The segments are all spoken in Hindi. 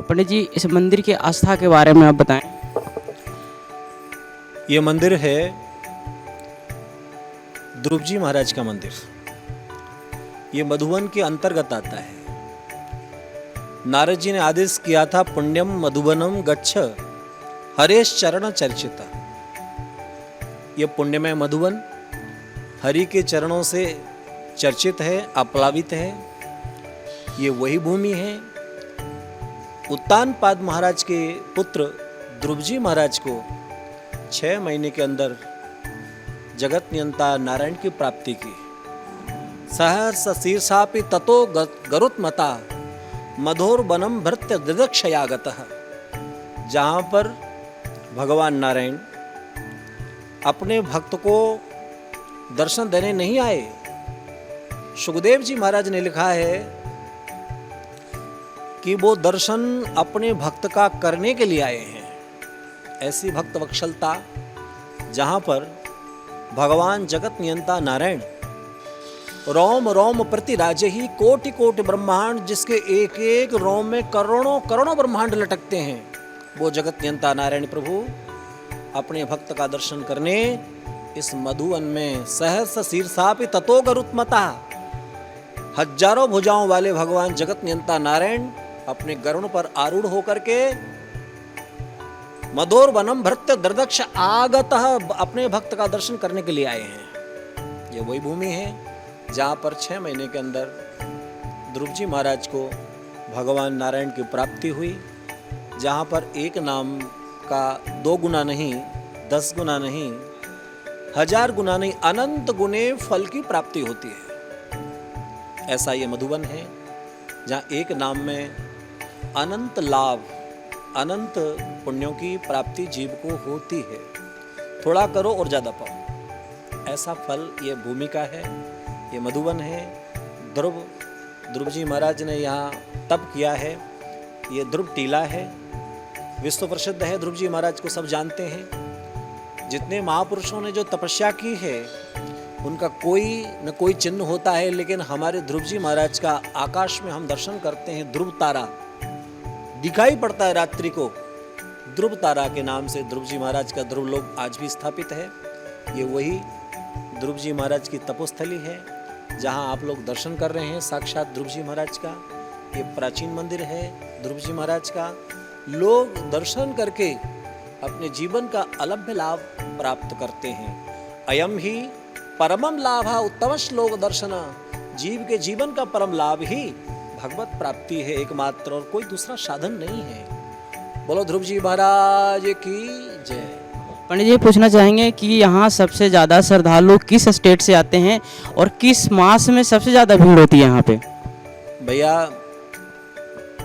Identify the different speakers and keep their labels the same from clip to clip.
Speaker 1: पंडित जी, इस मंदिर की आस्था के बारे में आप बताएं।
Speaker 2: ये मंदिर है ध्रुव जी महाराज का मंदिर। ये मधुबन के अंतर्गत आता है। नारद जी ने आदेश किया था, पुण्यम मधुबनम गच्छ हरेश चरण चर्चिता। ये पुण्यमय मधुबन हरि के चरणों से चर्चित है, आप्लावित है। ये वही भूमि है। उत्तानपाद महाराज के पुत्र ध्रुव जी महाराज को 6 महीने के अंदर जगत नियंता नारायण की प्राप्ति की। सहर्ष शीर्षापि ततो गरुत्मता मधुर बनम भृत्य दिदक्षयागतः। जहां पर भगवान नारायण अपने भक्त को दर्शन देने नहीं आए। सुखदेव जी महाराज ने लिखा है कि वो दर्शन अपने भक्त का करने के लिए आए हैं। ऐसी भक्त वत्सलता जहां पर भगवान जगत नियंता नारायण रोम रोम प्रति राजे ही कोटि कोटि ब्रह्मांड, जिसके एक एक रोम में करोड़ों करोड़ों ब्रह्मांड लटकते हैं, वो जगत नियंता नारायण प्रभु अपने भक्त का दर्शन करने इस मधुवन में सहस्र शीर्षापि ततो गरुत्मता, हजारों भुजाओं वाले भगवान जगत नियंता नारायण अपने गरुड़ पर आरूढ़ होकर के मधुर वनम भृत्य दर्दक्ष आगतः अपने भक्त का दर्शन करने के लिए आए हैं। ये वही भूमि है जहां पर 6 महीने के अंदर ध्रुव जी महाराज को भगवान नारायण की प्राप्ति हुई। जहां पर एक नाम का 2 गुना नहीं, 10 गुना नहीं, 1000 गुना नहीं, अनंत गुने फल की प्राप्ति होती है। ऐसा ये मधुबन है जहां एक नाम में अनंत लाभ, अनंत पुण्यों की प्राप्ति जीव को होती है। थोड़ा करो और ज्यादा पाओ, ऐसा फल ये भूमि का है। ये मधुबन है। ध्रुव जी महाराज ने यहाँ तप किया है। ये ध्रुव टीला है, विश्व प्रसिद्ध है। ध्रुव जी महाराज को सब जानते हैं। जितने महापुरुषों ने जो तपस्या की है उनका कोई न कोई चिन्ह होता है, लेकिन हमारे ध्रुव जी महाराज का आकाश में हम दर्शन करते हैं। ध्रुव तारा दिखाई पड़ता है रात्रि को। ध्रुव तारा के नाम से ध्रुव जी महाराज का ध्रुव लोक आज भी स्थापित है। ये वही ध्रुव जी महाराज की तपोस्थली है जहां आप लोग दर्शन कर रहे हैं साक्षात ध्रुव जी महाराज का। ये प्राचीन मंदिर है ध्रुव जी महाराज का। लोग दर्शन करके अपने जीवन का अलभ्य लाभ प्राप्त करते हैं। अयम ही परमम लाभ उत्तम श्लोक दर्शन। जीव के जीवन का परम लाभ ही भगवत प्राप्ति है एकमात्र, और कोई दूसरा साधन नहीं है। बोलो ध्रुव जी महाराज की जय।
Speaker 1: पंडित जी, पूछना चाहेंगे कि यहाँ सबसे ज़्यादा श्रद्धालु किस स्टेट से आते हैं और किस मास में सबसे ज़्यादा भीड़ होती है यहाँ पे?
Speaker 2: भैया,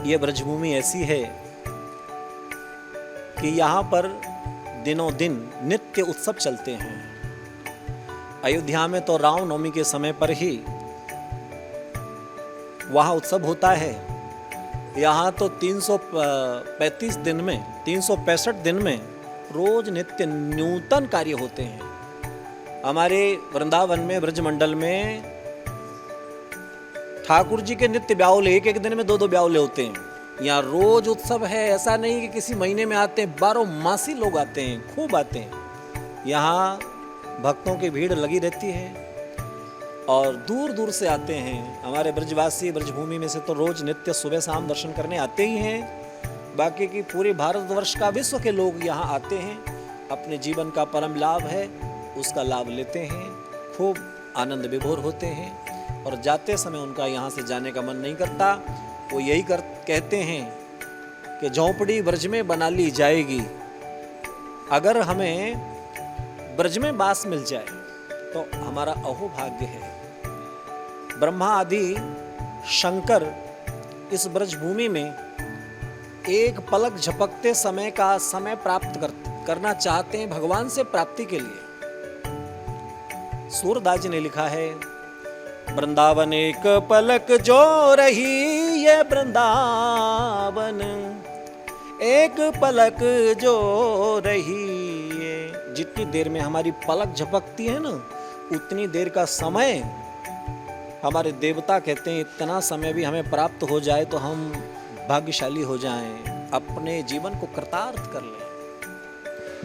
Speaker 2: ये ब्रजभूमि ऐसी है कि यहाँ पर दिनों दिन नित्य उत्सव चलते हैं। अयोध्या में तो रामनवमी के समय पर ही वहाँ उत्सव होता है। यहाँ तो 365 दिन में, 365 दिन में रोज नित्य नूतन कार्य होते हैं। हमारे वृंदावन में, ब्रजमंडल में ठाकुर जी के नित्य ब्याउले, एक एक दिन में 2-2 ब्याउले होते हैं। यहाँ रोज उत्सव है। ऐसा नहीं कि किसी महीने में आते हैं, 12 मासी लोग आते हैं, खूब आते हैं। यहाँ भक्तों की भीड़ लगी रहती है और दूर दूर से आते हैं। हमारे ब्रजवासी ब्रजभूमि में से तो रोज नित्य सुबह शाम दर्शन करने आते ही हैं। बाकी की पूरे भारतवर्ष का, विश्व के लोग यहाँ आते हैं। अपने जीवन का परम लाभ है, उसका लाभ लेते हैं, खूब आनंद विभोर होते हैं और जाते समय उनका यहाँ से जाने का मन नहीं करता। वो यही कहते हैं कि झोंपड़ी ब्रज में बना ली जाएगी। अगर हमें ब्रज में बास मिल जाए तो हमारा अहोभाग्य है। ब्रह्मा आदि शंकर इस ब्रजभूमि में एक पलक झपकते समय का समय प्राप्त करना चाहते हैं भगवान से प्राप्ति के लिए। सूरदास जी ने लिखा है, वृंदावन एक पलक जो रही ये वृंदावन, एक पलक जो रही ये। जितनी देर में हमारी पलक झपकती है ना, उतनी देर का समय हमारे देवता कहते हैं इतना समय भी हमें प्राप्त हो जाए तो हम भाग्यशाली हो जाएं, अपने जीवन को कृतार्थ कर लें।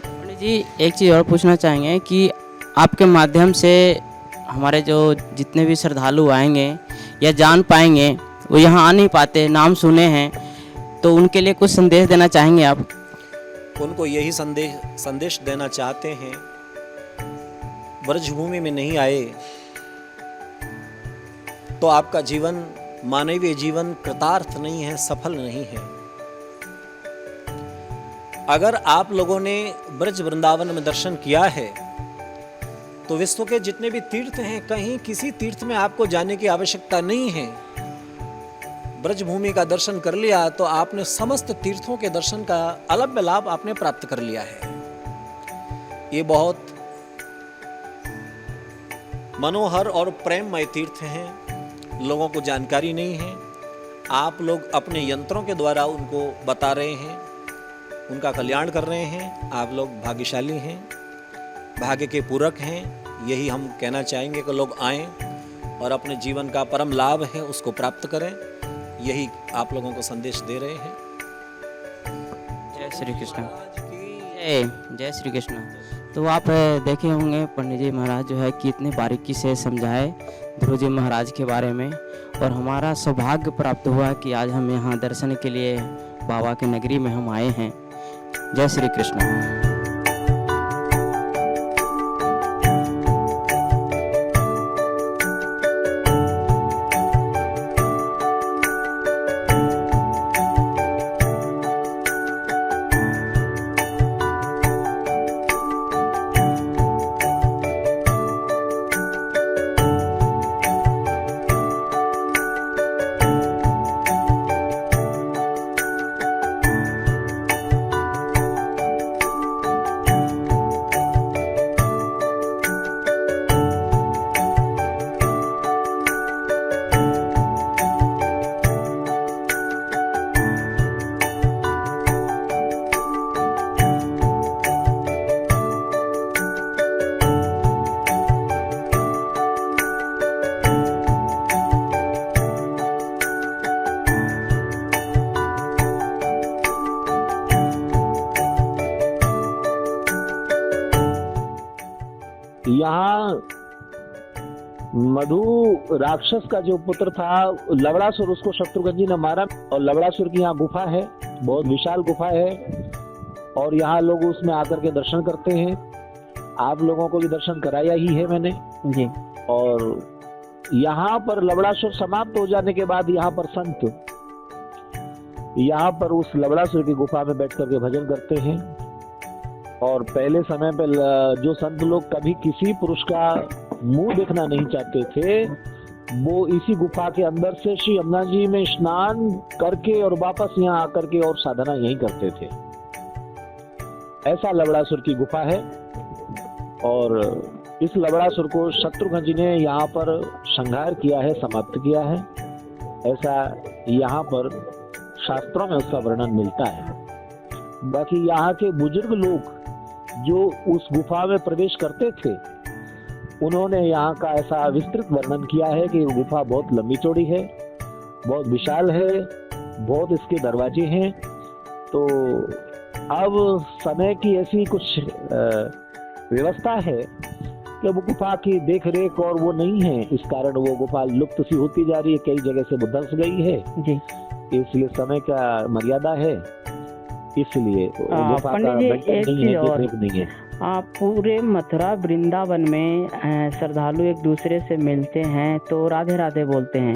Speaker 1: पंडित जी एक चीज़ और पूछना चाहेंगे कि आपके माध्यम से हमारे जो जितने भी श्रद्धालु आएंगे या जान पाएंगे, वो यहाँ आ नहीं पाते, नाम सुने हैं, तो उनके लिए कुछ संदेश देना चाहेंगे आप?
Speaker 2: उनको यही संदेश देना चाहते हैं, ब्रजभूमि में नहीं आए तो आपका जीवन, मानवीय जीवन कृतार्थ नहीं है, सफल नहीं है। अगर आप लोगों ने ब्रज वृंदावन में दर्शन किया है तो विश्व के जितने भी तीर्थ हैं, कहीं किसी तीर्थ में आपको जाने की आवश्यकता नहीं है। ब्रजभूमि का दर्शन कर लिया तो आपने समस्त तीर्थों के दर्शन का अलग लाभ आपने प्राप्त कर लिया है। ये बहुत मनोहर और प्रेममय तीर्थ हैं, लोगों को जानकारी नहीं है। आप लोग अपने यंत्रों के द्वारा उनको बता रहे हैं, उनका कल्याण कर रहे हैं। आप लोग भाग्यशाली हैं, भाग्य के पूरक हैं। यही हम कहना चाहेंगे कि लोग आएं और अपने जीवन का परम लाभ है उसको प्राप्त करें। यही आप लोगों को संदेश दे रहे हैं।
Speaker 1: जय श्री कृष्ण। जय श्री कृष्ण। तो आप देखे होंगे पंडित जी महाराज जो है कि इतने बारीकी से समझाए ध्रुव जी महाराज के बारे में, और हमारा सौभाग्य प्राप्त हुआ कि आज हम यहाँ दर्शन के लिए बाबा की नगरी में हम आए हैं। जय श्री कृष्ण।
Speaker 3: यहाँ मधु राक्षस का जो पुत्र था लवड़ासुर, उसको शत्रुघ्न जी ने मारा। और लवड़ासुर की यहाँ गुफा है, बहुत विशाल गुफा है, और यहाँ लोग उसमें आकर के दर्शन करते हैं। आप लोगों को भी दर्शन कराया ही है मैंने
Speaker 1: जी।
Speaker 3: और यहाँ पर लवड़ासुर समाप्त हो जाने के बाद यहाँ पर संत यहाँ पर उस लवड़ासुर की गुफा में बैठ करके भजन करते हैं। और पहले समय पे जो संत लोग कभी किसी पुरुष का मुंह देखना नहीं चाहते थे, वो इसी गुफा के अंदर से श्री यमुना जी में स्नान करके और वापस यहाँ आकर के और साधना यही करते थे। ऐसा लवड़ासुर की गुफा है। और इस लवड़ासुर को शत्रुघ्न जी ने यहाँ पर संहार किया है, समाप्त किया है। ऐसा यहाँ पर शास्त्रों में उसका वर्णन मिलता है। बाकी यहाँ के बुजुर्ग लोग जो उस गुफा में प्रवेश करते थे, उन्होंने यहाँ का ऐसा विस्तृत वर्णन किया है कि वो गुफा बहुत लंबी चौड़ी है, बहुत विशाल है, बहुत इसके दरवाजे हैं। तो अब समय की ऐसी कुछ व्यवस्था है कि वो गुफा की देख रेख और वो नहीं है, इस कारण वो गुफा लुप्त सी होती जा रही है, कई जगह से वो धंस गई है जी। इसलिए समय का मर्यादा है, इसलिए
Speaker 4: पंडित जी एक चीज और, पूरे मथुरा वृंदावन में श्रद्धालु एक दूसरे से मिलते हैं तो राधे राधे बोलते हैं,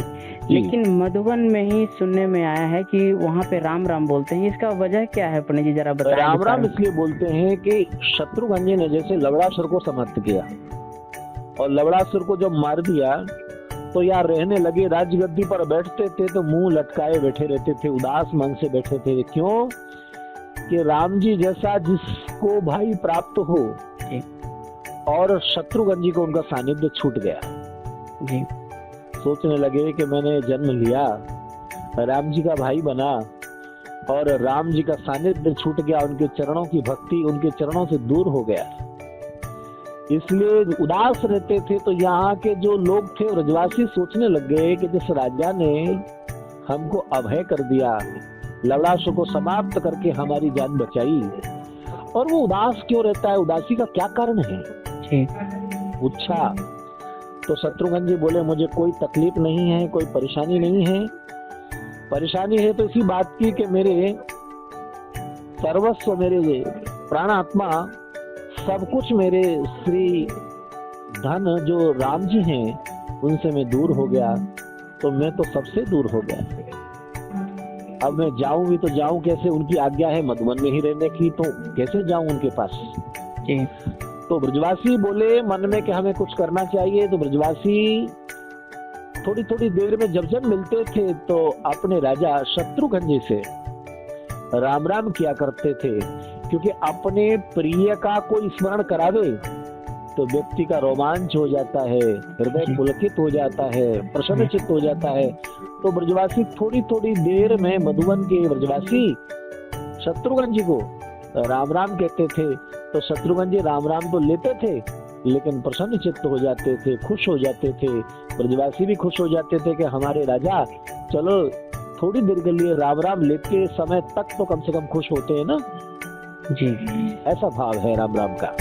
Speaker 4: लेकिन मधुबन में ही सुनने में आया है कि वहाँ पे राम राम बोलते हैं। इसका वजह क्या है पंडित जी, जरा बताएं।
Speaker 3: राम राम इसलिए बोलते हैं कि शत्रुघ्न जी ने जैसे लवड़ासुर को समाप्त किया और लवड़ासुर को जब मार दिया तो यार रहने लगे, राजगद्दी पर बैठते थे तो मुंह लटकाए बैठे रहते थे, उदास मन से बैठे थे। क्यों कि राम जी जैसा जिसको भाई प्राप्त हो, और शत्रुघ्न जी को उनका सानिध्य छूट गया जी। सोचने लगे कि मैंने जन्म लिया, राम जी का भाई बना और राम जी का सानिध्य छूट गया, उनके चरणों की भक्ति उनके चरणों से दूर हो गया, इसलिए उदास रहते थे। तो यहाँ के जो लोग थे ब्रजवासी सोचने लग गए कि जिस राजा ने हमको अभय कर दिया, लवणासुर को समाप्त करके हमारी जान बचाई। और वो उदास क्यों रहता है, उदासी का क्या कारण है? पूछा तो शत्रुघ्न जी बोले मुझे कोई तकलीफ नहीं है, कोई परेशानी नहीं है। परेशानी है तो इसी बात की कि मेरे सर्वस्व, मेरे प्राणात्मा, सब कुछ मेरे श्री धन जो राम जी हैं उनसे मैं दूर हो गया, तो मैं तो सबसे दूर हो गया। अब मैं जाऊं भी तो जाऊं कैसे? उनकी आज्ञा है मधुबन में ही रहने की, तो कैसे जाऊं उनके पास? तो ब्रजवासी बोले मन में कि हमें कुछ करना चाहिए। तो ब्रजवासी थोड़ी थोड़ी देर में जब जब मिलते थे तो अपने राजा शत्रुघ्न जी से राम राम किया करते थे, क्योंकि अपने प्रिय का कोई स्मरण करावे तो व्यक्ति का रोमांच हो जाता है, हृदय पुलकित हो जाता है, प्रसन्न चित्त हो जाता है। तो ब्रजवासी थोड़ी थोड़ी देर में, मधुबन के ब्रजवासी शत्रुघ्न जी को राम राम कहते थे। तो शत्रुघ्न जी राम राम तो लेते थे, लेकिन प्रसन्न चित्त हो जाते थे, खुश हो जाते थे। ब्रजवासी भी खुश हो जाते थे कि हमारे राजा चलो थोड़ी देर के लिए राम राम लेते समय तक तो कम से कम खुश होते हैं ना जी। ऐसा भाव है राम राम का।